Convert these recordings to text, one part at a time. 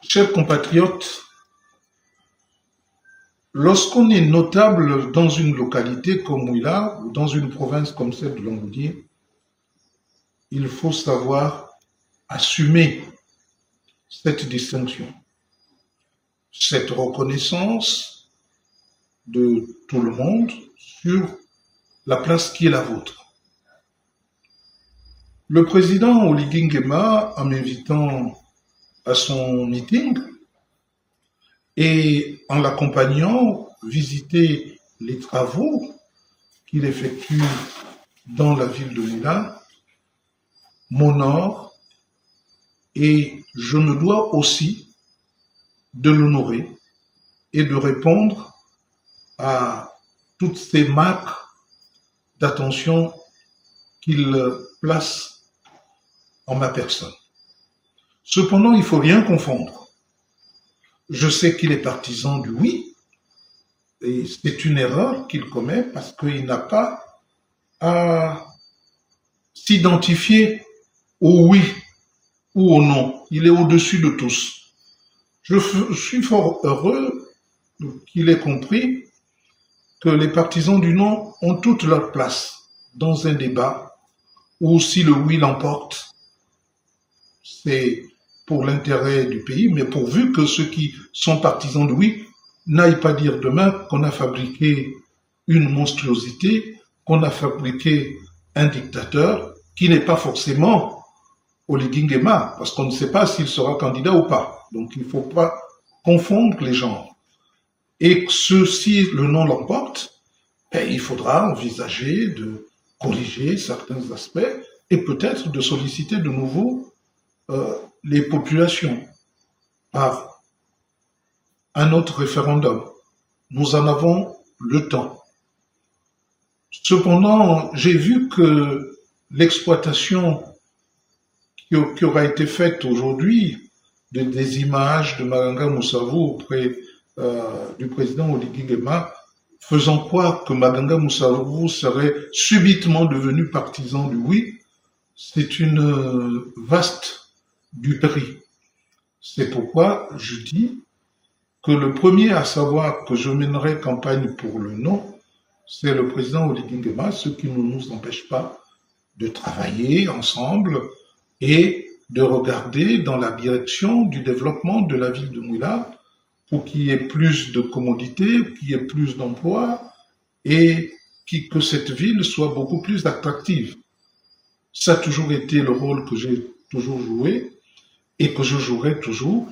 Chers compatriotes, lorsqu'on est notable dans une localité comme Ouila ou dans une province comme celle de Longoudier, il faut savoir assumer cette distinction, cette reconnaissance de tout le monde sur la place qui est la vôtre. Le président Oligui Nguema, en m'invitant à son meeting et en l'accompagnant visiter les travaux qu'il effectue dans la ville de Ouila, m'honore et je me dois aussi de l'honorer et de répondre à toutes ces marques d'attention qu'il place en ma personne. Cependant, il ne faut rien confondre. Je sais qu'il est partisan du oui, et c'est une erreur qu'il commet parce qu'il n'a pas à s'identifier au oui ou au non. Il est au-dessus de tous. Je suis fort heureux qu'il ait compris que les partisans du non ont toute leur place dans un débat où si le oui l'emporte, c'est pour l'intérêt du pays, mais pourvu que ceux qui sont partisans du oui n'aillent pas dire demain qu'on a fabriqué une monstruosité, qu'on a fabriqué un dictateur qui n'est pas forcément Oligui Nguema, parce qu'on ne sait pas s'il sera candidat ou pas. Donc il ne faut pas confondre les genres. Et si le non l'emporte, il faudra envisager de corriger certains aspects et peut-être de solliciter de nouveau les populations par un autre référendum. Nous en avons le temps. Cependant, j'ai vu que l'exploitation qui aura été faite aujourd'hui des images de Maganga Moussavou auprès du président Oligui Nguema, faisant croire que Maganga Moussavou serait subitement devenu partisan du oui, c'est une vaste duperie. C'est pourquoi je dis que le premier à savoir que je mènerai campagne pour le non, c'est le président Oligui Nguema, ce qui ne nous empêche pas de travailler ensemble et de regarder dans la direction du développement de la ville de Ouila pour qu'il y ait plus de commodités, qu'il y ait plus d'emplois et que cette ville soit beaucoup plus attractive. Ça a toujours été le rôle que j'ai toujours joué et que je jouerai toujours,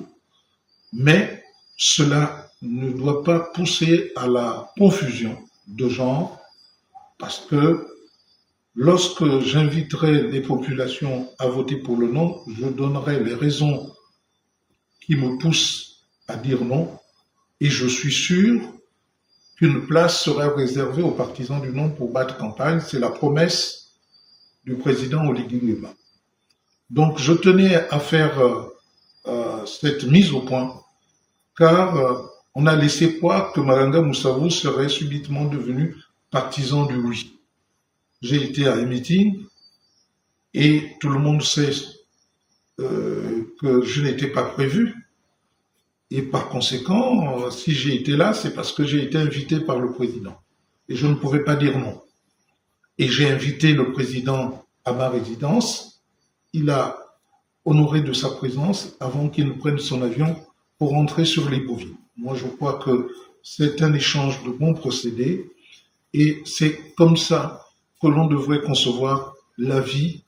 mais cela ne doit pas pousser à la confusion de genre, parce que lorsque j'inviterai les populations à voter pour le non, je donnerai les raisons qui me poussent à dire non, et je suis sûr qu'une place sera réservée aux partisans du non pour battre campagne. C'est la promesse du président Oligui Nguema. Donc je tenais à faire cette mise au point, car on a laissé croire que Maganga Moussavou serait subitement devenu partisan du oui. J'ai été à un meeting et tout le monde sait que je n'étais pas prévu. Et par conséquent, si j'ai été là, c'est parce que j'ai été invité par le président. Et je ne pouvais pas dire non. Et j'ai invité le président à ma résidence. Il a honoré de sa présence avant qu'il ne prenne son avion pour rentrer sur Libreville. Moi, je crois que c'est un échange de bons procédés et c'est comme ça que l'on devrait concevoir la vie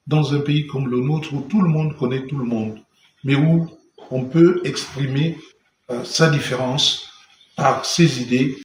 dans un pays comme le nôtre où tout le monde connaît tout le monde, mais où on peut exprimer sa différence par ses idées